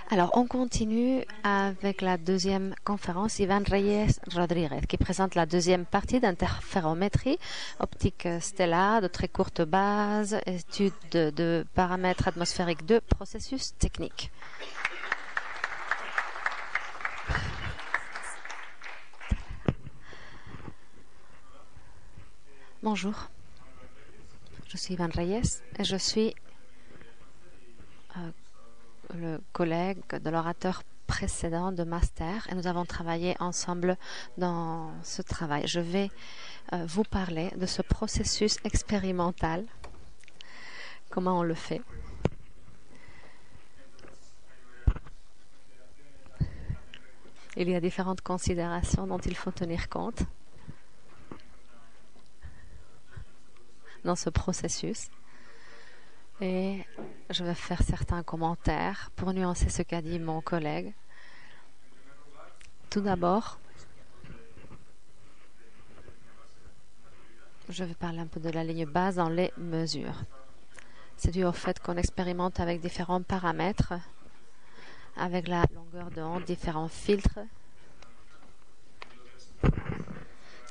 Alors, on continue avec la deuxième conférence, Ivan Reyes Rodriguez, qui présente la deuxième partie d'interférométrie, optique stellaire de très courte base, étude de paramètres atmosphériques de processus techniques. Bonjour, je suis Ivan Reyes et je suis le collègue de l'orateur précédent de master et nous avons travaillé ensemble dans ce travail. Je vais vous parler de ce processus expérimental, comment on le fait. Il y a différentes considérations dont il faut tenir compte dans ce processus. Et je vais faire certains commentaires pour nuancer ce qu'a dit mon collègue. Tout d'abord, je vais parler un peu de la ligne base dans les mesures. C'est dû au fait qu'on expérimente avec différents paramètres, avec la longueur d'onde, différents filtres.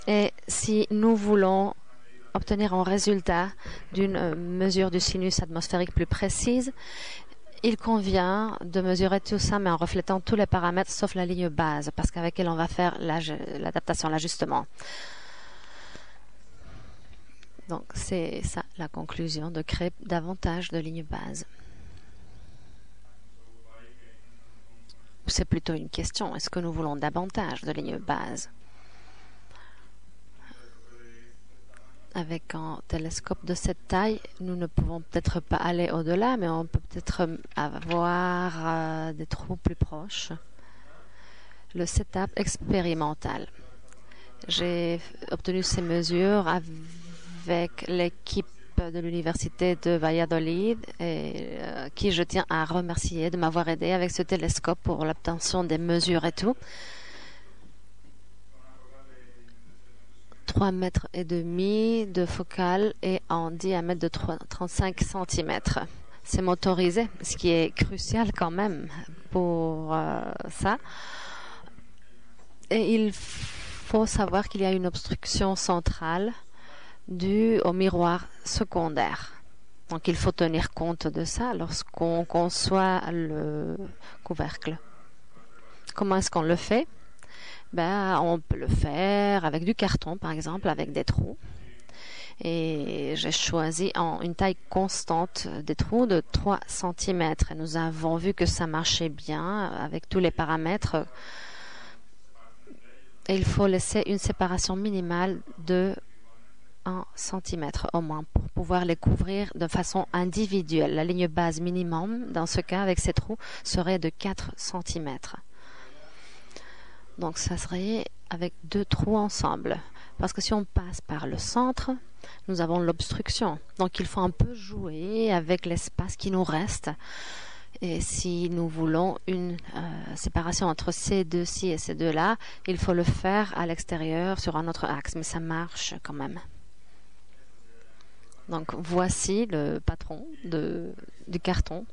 Et si nous voulons obtenir un résultat d'une mesure du sinus atmosphérique plus précise, il convient de mesurer tout ça, mais en reflétant tous les paramètres sauf la ligne base, parce qu'avec elle, on va faire l'adaptation, l'ajustement. Donc, c'est ça la conclusion, de créer davantage de lignes bases. C'est plutôt une question. Est-ce que nous voulons davantage de lignes bases? Avec un télescope de cette taille, nous ne pouvons peut-être pas aller au-delà, mais on peut peut-être avoir des trous plus proches. Le setup expérimental. J'ai obtenu ces mesures avec l'équipe de l'université de Valladolid, et qui je tiens à remercier de m'avoir aidé avec ce télescope pour l'obtention des mesures et tout. 3,5 mètres de focale et en diamètre de 35 cm. C'est motorisé, ce qui est crucial quand même pour ça. Et il faut savoir qu'il y a une obstruction centrale due au miroir secondaire. Donc il faut tenir compte de ça lorsqu'on conçoit le couvercle. Comment est-ce qu'on le fait? On peut le faire avec du carton, par exemple, avec des trous. Et j'ai choisi une taille constante des trous de 3 cm. Et nous avons vu que ça marchait bien avec tous les paramètres. Et il faut laisser une séparation minimale de 1 cm au moins pour pouvoir les couvrir de façon individuelle. La ligne base minimum, dans ce cas, avec ces trous, serait de 4 cm. Donc, ça serait avec 2 trous ensemble. Parce que si on passe par le centre, nous avons l'obstruction. Donc, il faut un peu jouer avec l'espace qui nous reste. Et si nous voulons une séparation entre ces deux-ci et ces deux-là, il faut le faire à l'extérieur sur un autre axe. Mais ça marche quand même. Donc, voici le patron du carton.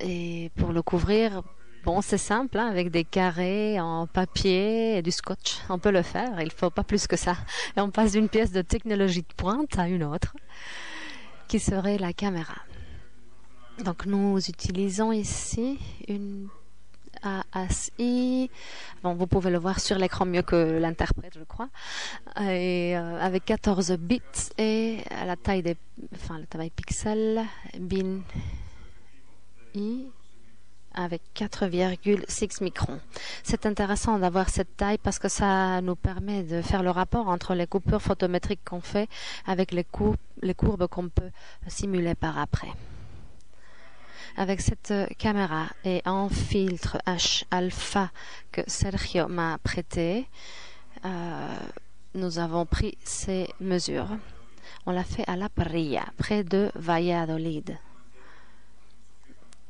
Et pour le couvrir, bon, c'est simple, avec des carrés en papier et du scotch, on peut le faire, il ne faut pas plus que ça. Et on passe d'une pièce de technologie de pointe à une autre, qui serait la caméra. Donc nous utilisons ici une ASI, bon, vous pouvez le voir sur l'écran mieux que l'interprète, je crois, et avec 14 bits et à la taille pixels, bin i, avec 4,6 microns. C'est intéressant d'avoir cette taille parce que ça nous permet de faire le rapport entre les coupures photométriques qu'on fait avec les courbes qu'on peut simuler par après. Avec cette caméra et un filtre H-alpha que Sergio m'a prêté, nous avons pris ces mesures. On l'a fait à La Parrilla, près de Valladolid.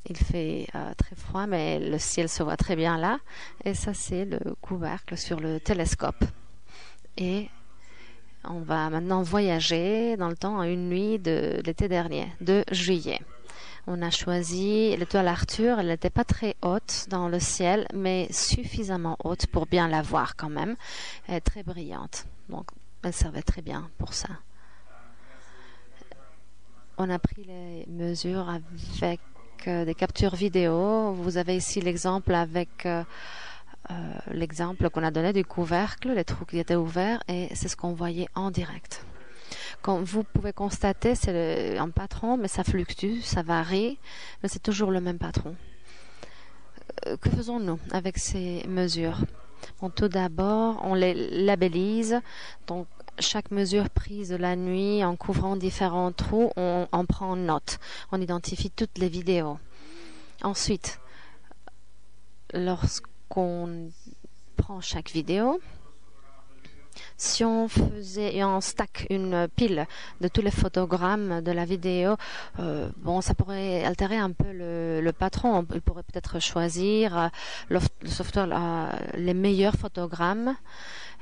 Il fait très froid, mais le ciel se voit très bien là. Et ça, c'est le couvercle sur le télescope. Et on va maintenant voyager dans le temps à une nuit de l'été dernier, de juillet. On a choisi l'étoile Arthur. Elle n'était pas très haute dans le ciel, mais suffisamment haute pour bien la voir quand même. Elle est très brillante. Donc, elle servait très bien pour ça. On a pris les mesures avec des captures vidéo. Vous avez ici l'exemple avec l'exemple qu'on a donné du couvercle, les trous qui étaient ouverts, et c'est ce qu'on voyait en direct. Comme vous pouvez constater, c'est un patron, mais ça fluctue, ça varie, mais c'est toujours le même patron. Que faisons-nous avec ces mesures? Bon, tout d'abord, on les labellise. Donc, chaque mesure prise la nuit en couvrant différents trous, on en prend note. On identifie toutes les vidéos. Ensuite, lorsqu'on prend chaque vidéo, si on faisait et on stack une pile de tous les photogrammes de la vidéo, bon, ça pourrait altérer un peu le patron. Il pourrait peut-être choisir le software les meilleurs photogrammes.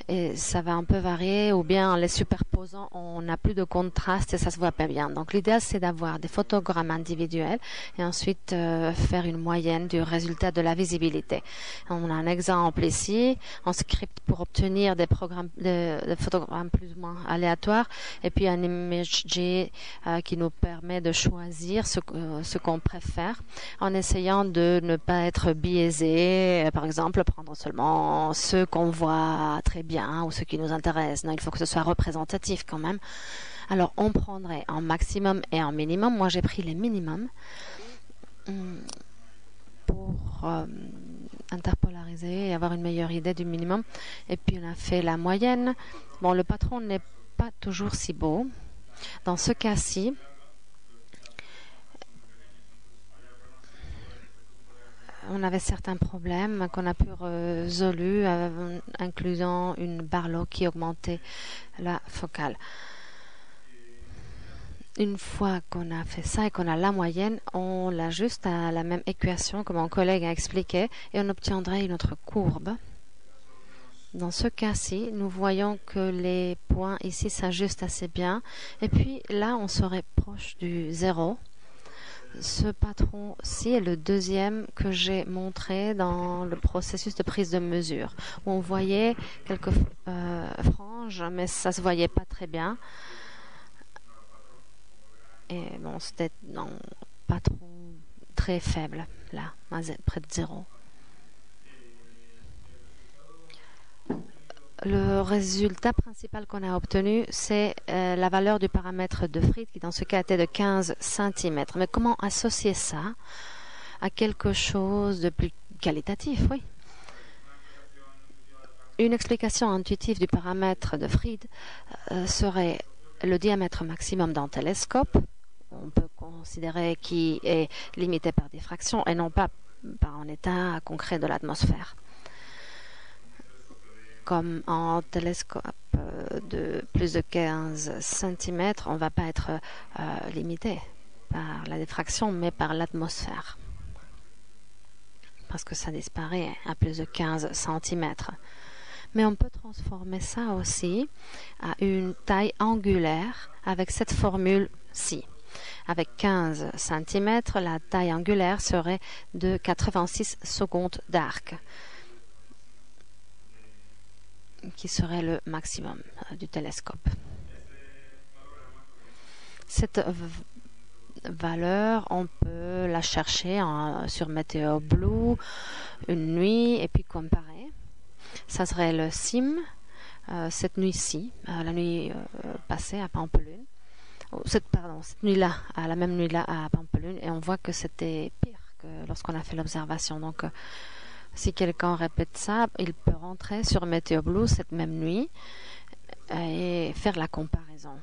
Et ça va un peu varier, ou bien en les superposant, on n'a plus de contraste et ça se voit pas bien. Donc l'idéal, c'est d'avoir des photogrammes individuels et ensuite faire une moyenne du résultat de la visibilité. On a un exemple ici, un script pour obtenir des photogrammes plus ou moins aléatoires, et puis un ImageJ qui nous permet de choisir ce qu'on préfère, en essayant de ne pas être biaisé, par exemple prendre seulement ceux qu'on voit très bien ou ceux qui nous intéressent. Non, il faut que ce soit représentatif quand même. Alors on prendrait un maximum et un minimum. Moi j'ai pris les minimums pour interpolariser et avoir une meilleure idée du minimum. Et puis on a fait la moyenne. Bon, le patron n'est pas toujours si beau. Dans ce cas-ci, on avait certains problèmes qu'on a pu résoudre, incluant une barlow qui augmentait la focale. Une fois qu'on a fait ça et qu'on a la moyenne, on l'ajuste à la même équation que mon collègue a expliqué et on obtiendrait une autre courbe. Dans ce cas-ci, nous voyons que les points ici s'ajustent assez bien. Et puis là, on serait proche du zéro. Ce patron-ci est le deuxième que j'ai montré dans le processus de prise de mesure, où on voyait quelques franges, mais ça se voyait pas très bien. Et bon, c'était un patron très faible, là, près de zéro. Le résultat principal qu'on a obtenu, c'est la valeur du paramètre de Fried, qui dans ce cas était de 15 cm. Mais comment associer ça à quelque chose de plus qualitatif? Oui. Une explication intuitive du paramètre de Fried serait le diamètre maximum d'un télescope. On peut considérer qu'il est limité par diffraction et non pas par un état concret de l'atmosphère. Comme un télescope de plus de 15 cm, on ne va pas être limité par la diffraction, mais par l'atmosphère. Parce que ça disparaît à plus de 15 cm. Mais on peut transformer ça aussi à une taille angulaire avec cette formule-ci. Avec 15 cm, la taille angulaire serait de 86 secondes d'arc, qui serait le maximum du télescope. Cette valeur, on peut la chercher sur Météo Blue une nuit et puis comparer. Ça serait le SIM cette nuit-ci, la nuit passée à Pampelune. Cette nuit-là, la même nuit-là à Pampelune, et on voit que c'était pire que lorsqu'on a fait l'observation. Donc, si quelqu'un répète ça, il peut rentrer sur Météo Blue cette même nuit et faire la comparaison.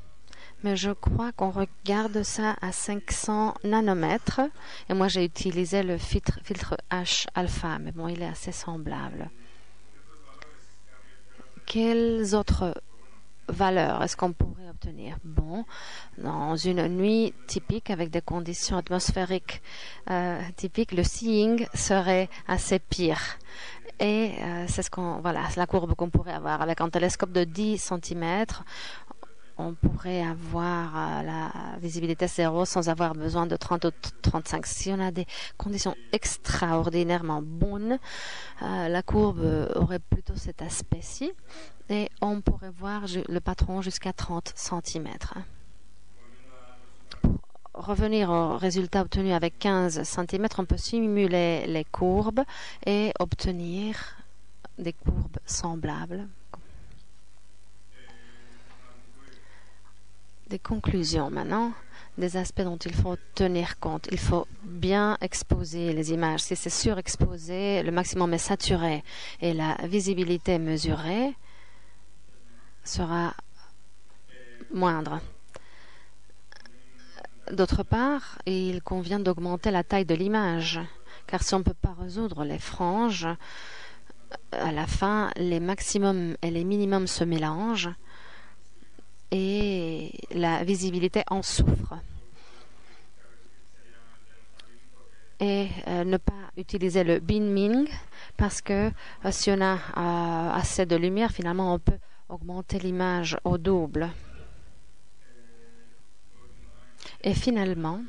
Mais je crois qu'on regarde ça à 500 nanomètres. Et moi, j'ai utilisé le filtre H alpha, mais bon, il est assez semblable. Quelles autres valeurs est-ce qu'on pourrait obtenir? Bon, dans une nuit typique avec des conditions atmosphériques typiques, le seeing serait assez pire. Et c'est la courbe qu'on pourrait avoir avec un télescope de 10 cm. on pourrait avoir la visibilité 0 sans avoir besoin de 30 ou 35. Si on a des conditions extraordinairement bonnes, la courbe aurait plutôt cet aspect-ci et on pourrait voir le patron jusqu'à 30 cm. Pour revenir au résultat obtenu avec 15 cm, on peut simuler les courbes et obtenir des courbes semblables. Des conclusions maintenant, des aspects dont il faut tenir compte. Il faut bien exposer les images. Si c'est surexposé, le maximum est saturé et la visibilité mesurée sera moindre. D'autre part, il convient d'augmenter la taille de l'image, car si on ne peut pas résoudre les franges, à la fin, les maximums et les minimums se mélangent et la visibilité en souffre. Et ne pas utiliser le binning, parce que si on a assez de lumière, finalement, on peut augmenter l'image au double. Et finalement,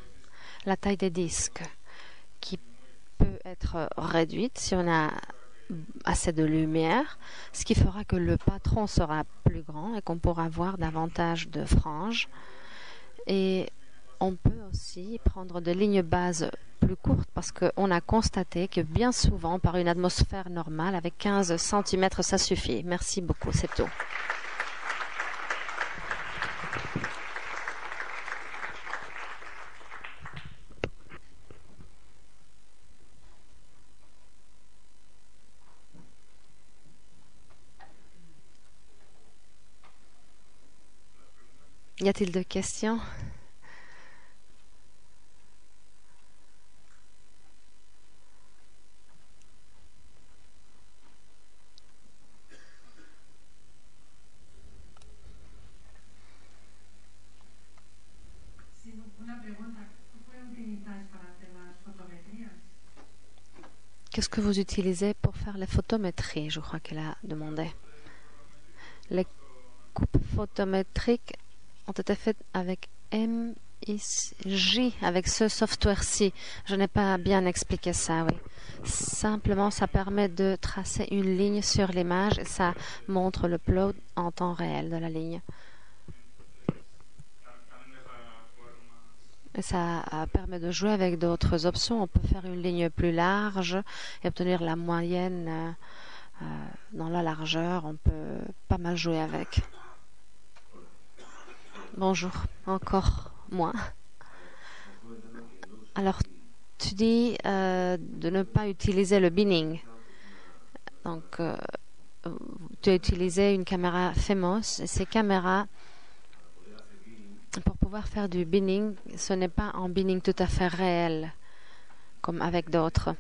la taille des disques qui peut être réduite si on a assez de lumière, ce qui fera que le patron sera plus grand et qu'on pourra voir davantage de franges. Et on peut aussi prendre des lignes bases plus courtes parce qu'on a constaté que bien souvent, par une atmosphère normale, avec 15 cm, ça suffit. Merci beaucoup, c'est tout. Y a-t-il de questions? Qu'est-ce que vous utilisez pour faire les photométries? Je crois qu'elle a demandé. Les coupes photométriques ont été faites avec MIJ, avec ce software-ci. Je n'ai pas bien expliqué ça, oui. Simplement, ça permet de tracer une ligne sur l'image et ça montre le plot en temps réel de la ligne. Et ça permet de jouer avec d'autres options. On peut faire une ligne plus large et obtenir la moyenne dans la largeur. On peut pas mal jouer avec. Bonjour, encore moi. Alors, tu dis de ne pas utiliser le binning. Donc, tu as utilisé une caméra Femos et ces caméras, pour pouvoir faire du binning, ce n'est pas un binning tout à fait réel, comme avec d'autres.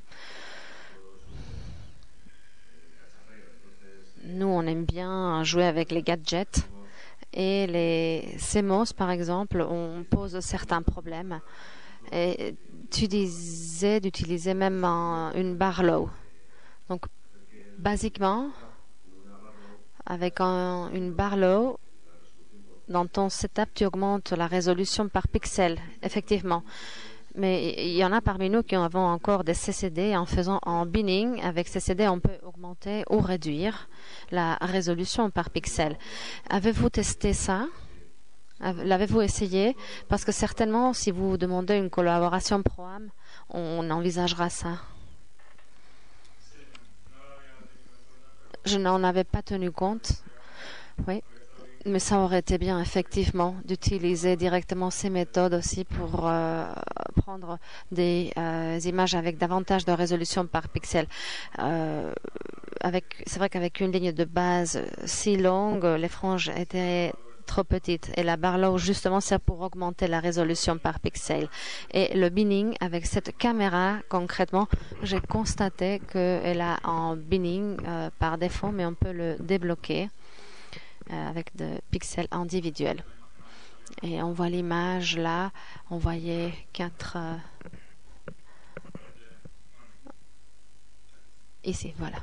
Nous, on aime bien jouer avec les gadgets. Et les CMOS, par exemple, on pose certains problèmes. Et tu disais d'utiliser même une Barlow. Donc, basiquement, avec une Barlow, dans ton setup, tu augmentes la résolution par pixel, effectivement. Mais il y en a parmi nous qui avons encore des CCD. En faisant en binning, avec CCD, on peut augmenter ou réduire la résolution par pixel. Avez-vous testé ça? L'avez-vous essayé? Parce que certainement, si vous demandez une collaboration ProAm, on envisagera ça. Je n'en avais pas tenu compte. Oui. Mais ça aurait été bien, effectivement, d'utiliser directement ces méthodes aussi pour prendre des images avec davantage de résolution par pixel. C'est vrai qu'avec une ligne de base si longue, les franges étaient trop petites. Et la Barlow, justement, sert pour augmenter la résolution par pixel. Et le binning, avec cette caméra, concrètement, j'ai constaté qu'elle a un binning par défaut, mais on peut le débloquer avec des pixels individuels. Et on voit l'image là, on voyait 4 ici, voilà.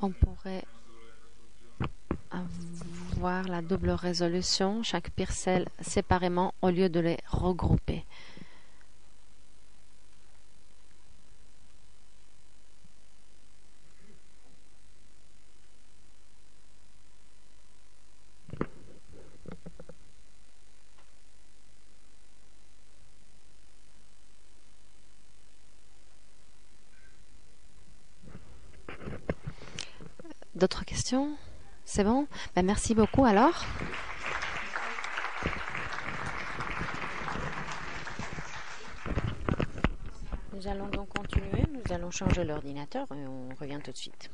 On pourrait voir la double résolution, chaque pixel séparément au lieu de les regrouper. D'autres questions? C'est bon? Ben, merci beaucoup alors. Nous allons donc continuer. Nous allons changer l'ordinateur et on revient tout de suite.